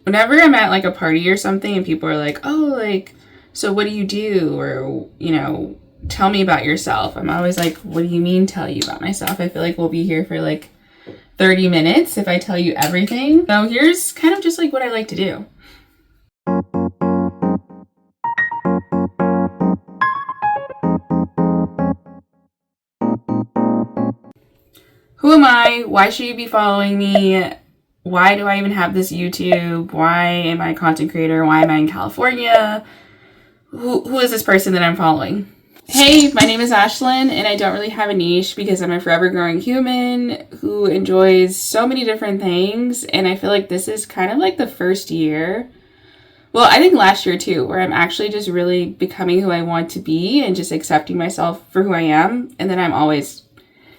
whenever I'm at like a party or something and people are like, oh, like, so what do you do? Or, you know, tell me about yourself. I'm always like, what do you mean tell you about myself? I feel like we'll be here for like 30 minutes if I tell you everything. So here's kind of just like what I like to do. Who am I? Why should you be following me? Why do I even have this YouTube? Why am I a content creator? Why am I in California? Who is this person that I'm following? Hey, my name is Ashlyn, and I don't really have a niche because I'm a forever growing human who enjoys so many different things, and I feel like this is kind of like the first year, well, I think last year too, where I'm actually just really becoming who I want to be and just accepting myself for who I am, and then I'm always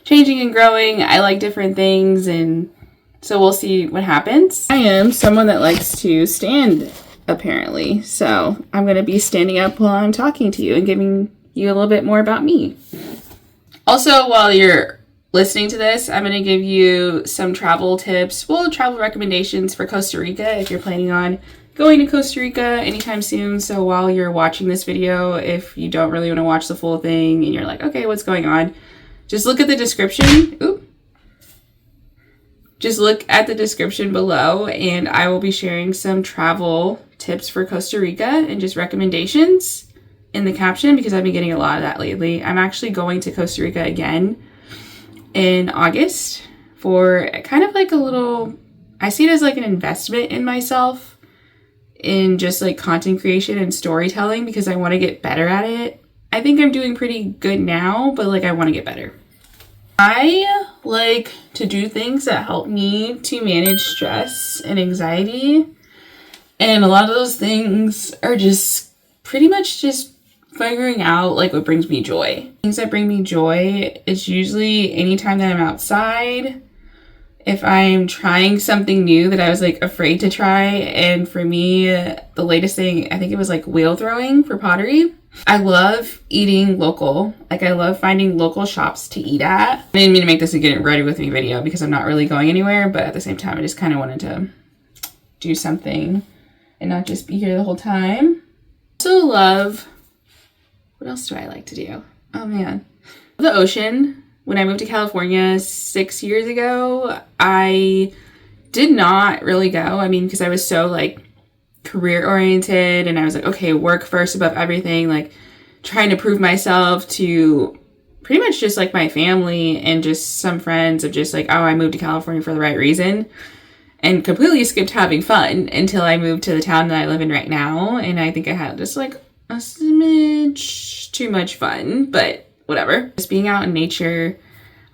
changing and growing. I like different things, and so we'll see what happens. I am someone that likes to stand, apparently, so I'm going to be standing up while I'm talking to you and giving you a little bit more about me. Also, while you're listening to this, I'm going to give you some travel tips, well, travel recommendations for Costa Rica if you're planning on going to Costa Rica anytime soon. So while you're watching this video, if you don't really want to watch the full thing and you're like, okay, what's going on? Just look at the description. Just look at the description below, and I will be sharing some travel tips for Costa Rica and just recommendations in the caption because I've been getting a lot of that lately. I'm actually going to Costa Rica again in August for kind of like a little, I see it as like an investment in myself in just like content creation and storytelling because I want to get better at it. I think I'm doing pretty good now, but like I want to get better. I like to do things that help me to manage stress and anxiety. And a lot of those things are just pretty much just figuring out like what brings me joy. Things that bring me joy is usually anytime that I'm outside. If I'm trying something new that I was like afraid to try. And for me, the latest thing, I think it was like wheel throwing for pottery. I love eating local. Like I love finding local shops to eat at. I didn't mean to make this a get ready with me video because I'm not really going anywhere, but at the same time, I just kind of wanted to do something and not just be here the whole time. Also love, what else do I like to do? Oh man, the ocean. When I moved to California 6 years ago, I did not really go. I mean, because I was so like career oriented and I was like, okay, work first above everything, like trying to prove myself to pretty much just like my family and just some friends of just like, oh, I moved to California for the right reason, and completely skipped having fun until I moved to the town that I live in right now. And I think I had just like a smidge too much fun, but whatever. Just being out in nature.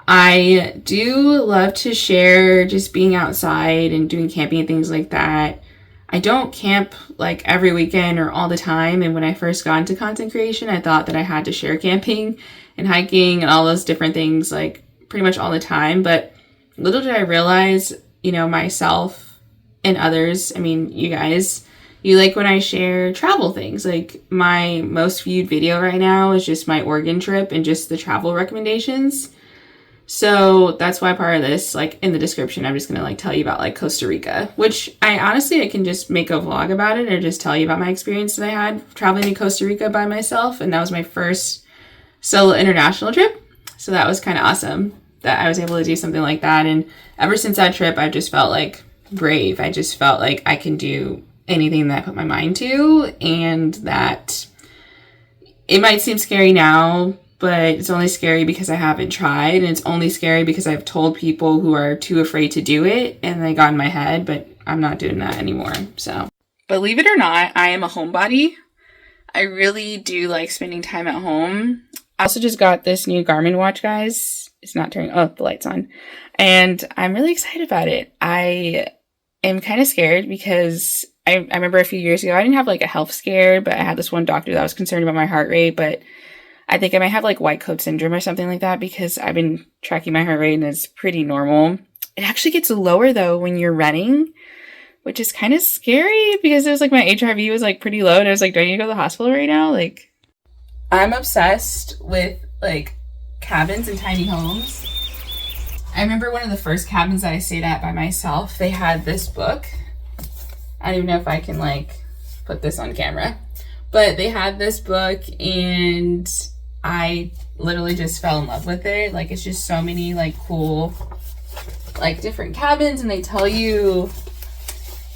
I do love to share just being outside and doing camping and things like that. I don't camp like every weekend or all the time. And when I first got into content creation, I thought that I had to share camping and hiking and all those different things like pretty much all the time. But little did I realize, you know, myself and others, I mean, you guys, you like when I share travel things. Like my most viewed video right now is just my Oregon trip and just the travel recommendations. So that's why part of this, like in the description, I'm just going to like tell you about like Costa Rica, which I can just make a vlog about it or just tell you about my experience that I had traveling to Costa Rica by myself. And that was my first solo international trip. So that was kind of awesome that I was able to do something like that. And ever since that trip, I've just felt like brave. I just felt like I can do anything that I put my mind to, and that it might seem scary now, but it's only scary because I haven't tried, and it's only scary because I've told people who are too afraid to do it, and they got in my head, but I'm not doing that anymore. So, believe it or not, I am a homebody. I really do like spending time at home. I also just got this new Garmin watch, guys. It's not turning, oh, the light's on. And I'm really excited about it. I am kind of scared because I remember a few years ago, I didn't have like a health scare, but I had this one doctor that was concerned about my heart rate, but I think I might have like white coat syndrome or something like that because I've been tracking my heart rate and it's pretty normal. It actually gets lower though when you're running, which is kind of scary because it was like my HRV was like pretty low and I was like, do I need to go to the hospital right now? Like, I'm obsessed with like cabins and tiny homes. I remember one of the first cabins that I stayed at by myself, they had this book. I don't even know if I can like put this on camera, but they had this book and I literally just fell in love with it. Like, it's just so many like cool, like different cabins, and they tell you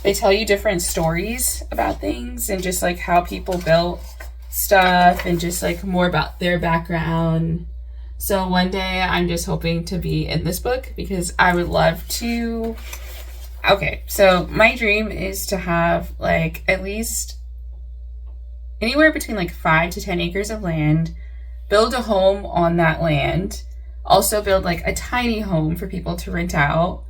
different stories about things and just like how people built stuff and just like more about their background. So one day I'm just hoping to be in this book because I would love to. Okay, so my dream is to have like at least anywhere between like 5 to 10 acres of land, build a home on that land, also build like a tiny home for people to rent out,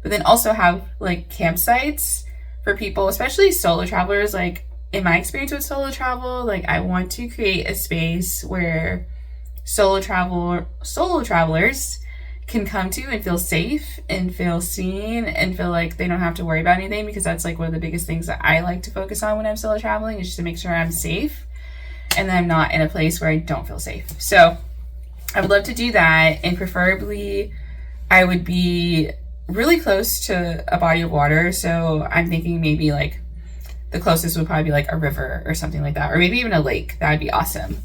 but then also have like campsites for people, especially solo travelers. Like in my experience with solo travel, like I want to create a space where solo travelers can come to and feel safe and feel seen and feel like they don't have to worry about anything, because that's like one of the biggest things that I like to focus on when I'm solo traveling, is just to make sure I'm safe and that I'm not in a place where I don't feel safe. So I would love to do that, and preferably I would be really close to a body of water. So I'm thinking maybe like the closest would probably be like a river or something like that, or maybe even a lake. That would be awesome.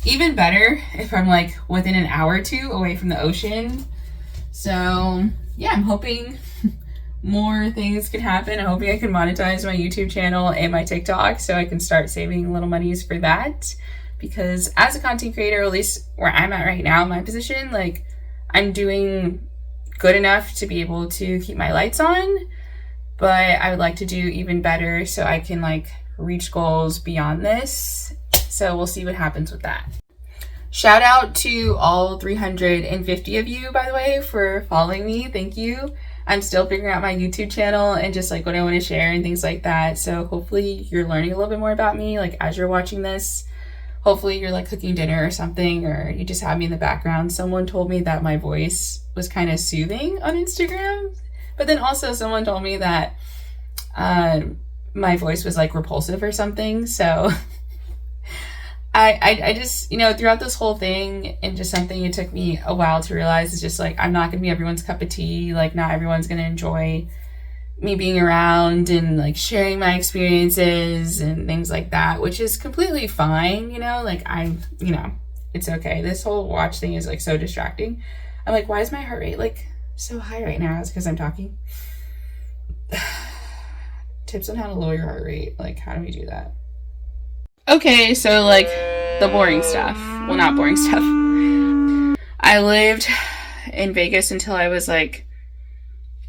Even better if I'm like within an hour or two away from the ocean. So yeah, I'm hoping more things can happen. I'm hoping I can monetize my YouTube channel and my TikTok so I can start saving little monies for that. Because as a content creator, at least where I'm at right now in my position, like I'm doing good enough to be able to keep my lights on, but I would like to do even better so I can like reach goals beyond this. So we'll see what happens with that. Shout out to all 350 of you, by the way, for following me. Thank you. I'm still figuring out my YouTube channel and just like what I want to share and things like that. So hopefully you're learning a little bit more about me, like as you're watching this. Hopefully you're like cooking dinner or something, or you just have me in the background. Someone told me that my voice was kind of soothing on Instagram, but then also someone told me that my voice was like repulsive or something. So I just, you know, throughout this whole thing, and just something it took me a while to realize is just like, I'm not going to be everyone's cup of tea. Like not everyone's going to enjoy me being around and like sharing my experiences and things like that, which is completely fine. You know, like you know, it's okay. This whole watch thing is like so distracting. I'm like, why is my heart rate like so high right now? It's because I'm talking. Tips on how to lower your heart rate. Like, how do we do that? Okay, so like the boring stuff. Well, not boring stuff. I lived in Vegas until I was like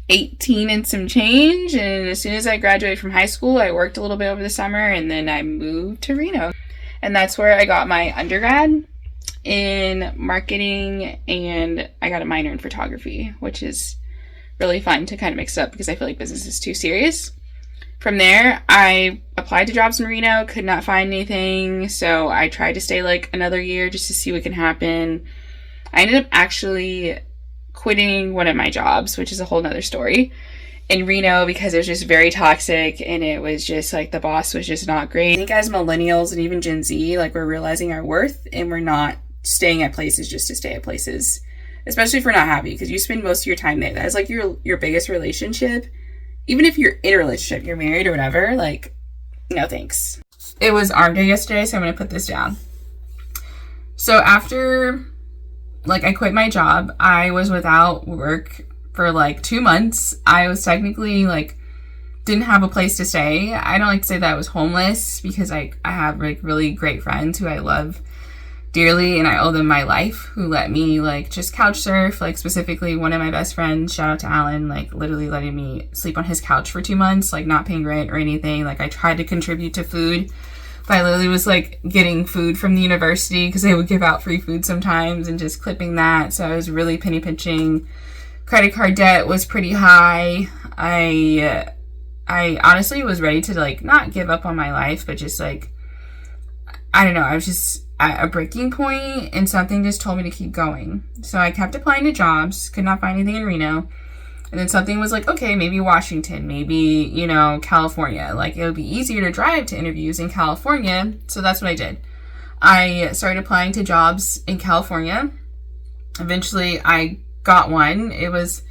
18 and some change, and as soon as I graduated from high school, I worked a little bit over the summer, and then I moved to Reno. And that's where I got my undergrad in marketing, and I got a minor in photography, which is really fun to kind of mix up because I feel like business is too serious. From there, I applied to jobs in Reno, could not find anything, so I tried to stay like another year just to see what can happen. I ended up actually quitting one of my jobs, which is a whole nother story, in Reno because it was just very toxic, and it was just like the boss was just not great. I think as millennials and even Gen Z, like we're realizing our worth, and we're not staying at places just to stay at places, especially if we're not happy, because you spend most of your time there. That is like your biggest relationship. Even if you're in a relationship, you're married or whatever, like, no thanks. It was arm day yesterday, so I'm going to put this down. So after, like, I quit my job, I was without work for, like, 2 months. I was technically, like, didn't have a place to stay. I don't like to say that I was homeless, because I have, like, really great friends who I love dearly, and I owe them my life, who let me like just couch surf. Like specifically one of my best friends, shout out to Alan, like literally letting me sleep on his couch for 2 months, like not paying rent or anything. Like I tried to contribute to food, but I literally was like getting food from the university because they would give out free food sometimes, and just clipping that. So I was really penny pinching. Credit card debt was pretty high. I honestly was ready to like not give up on my life, but just like, I don't know, I was just at a breaking point, and something just told me to keep going. So I kept applying to jobs, could not find anything in Reno. And then something was like, okay, maybe Washington, maybe, you know, California. Like it would be easier to drive to interviews in California. So that's what I did. I started applying to jobs in California. Eventually I got one. It was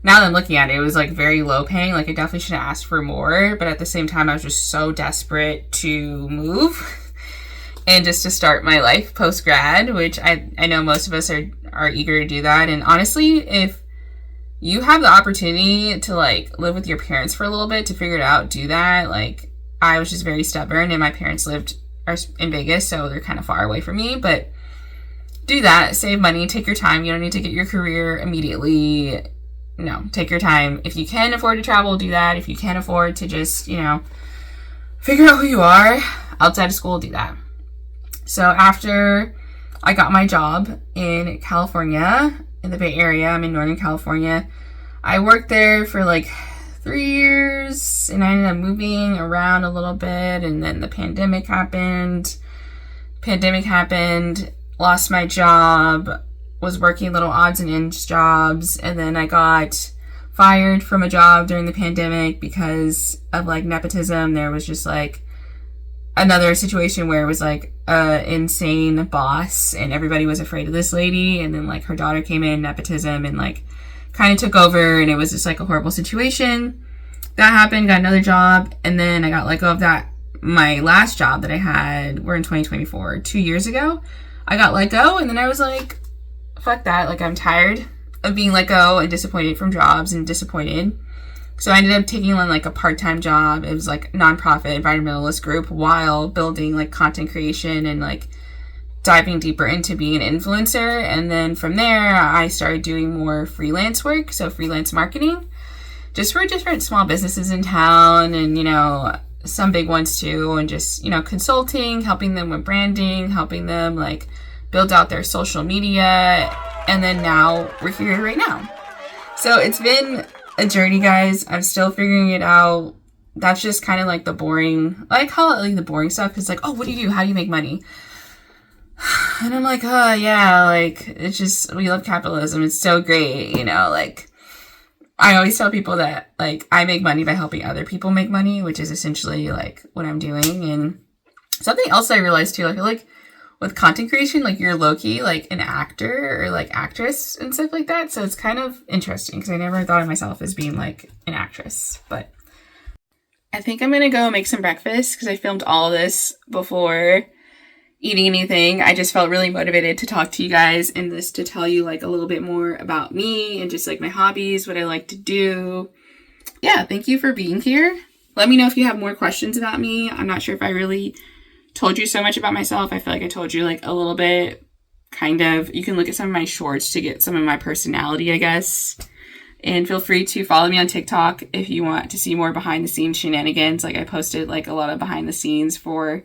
now that I'm looking at it, it was like very low paying. Like I definitely should have asked for more, but at the same time, I was just so desperate to move and just to start my life post grad, which I know most of us are eager to do that. And honestly, if you have the opportunity to like live with your parents for a little bit to figure it out, do that. Like I was just very stubborn, and my parents are in Vegas, so they're kind of far away from me, but do that. Save money, take your time. You don't need to get your career immediately. No, take your time. If you can afford to travel, do that. If you can't afford to just, figure out who you are outside of school, do that. So after I got my job in California, in the Bay Area, I'm in Northern California, I worked there for like 3 years, and I ended up moving around a little bit, and then the pandemic happened, lost my job, was working little odds and ends jobs, and then I got fired from a job during the pandemic because of like nepotism. There was just like another situation where it was like a insane boss, and everybody was afraid of this lady, and then like her daughter came in, nepotism, and like kind of took over, and it was just like a horrible situation. That happened, got another job, and then I got let go of that. My last job that I had, we're in 2024, 2 years ago, I got let go, and then I was like, fuck that, like I'm tired of being let go and disappointed from jobs and disappointed. So I ended up taking on like a part-time job. It was like nonprofit environmentalist group while building like content creation and like diving deeper into being an influencer. And then from there, I started doing more freelance work. So freelance marketing, just for different small businesses in town, and, some big ones too. And just, consulting, helping them with branding, helping them like build out their social media. And then now we're here right now. So it's been a journey, guys. I'm still figuring it out. That's just kind of like the boring, I call it like the boring stuff, because like, oh, what do you do? How do you make money? And I'm like, oh yeah, like it's just, we love capitalism. It's so great, like I always tell people that like I make money by helping other people make money, which is essentially like what I'm doing. And something else I realized too, I feel like with content creation, like you're low-key like an actor or like actress and stuff like that. So it's kind of interesting because I never thought of myself as being like an actress. But I think I'm gonna go make some breakfast because I filmed all this before eating anything. I just felt really motivated to talk to you guys and just to tell you like a little bit more about me and just like my hobbies, what I like to do. Yeah, thank you for being here. Let me know if you have more questions about me. I'm not sure if I really told you so much about myself. I feel like I told you like a little bit, kind of. You can look at some of my shorts to get some of my personality, I guess. And feel free to follow me on TikTok if you want to see more behind the scenes shenanigans. Like I posted like a lot of behind the scenes for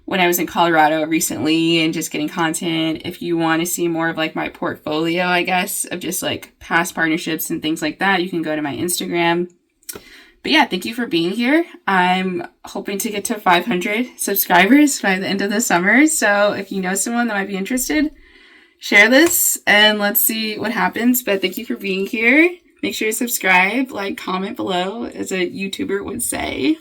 when I was in Colorado recently and just getting content. If you want to see more of like my portfolio, I guess, of just like past partnerships and things like that, you can go to my Instagram. But yeah, thank you for being here. I'm hoping to get to 500 subscribers by the end of the summer. So if you know someone that might be interested, share this and let's see what happens. But thank you for being here. Make sure to subscribe, like, comment below, as a YouTuber would say.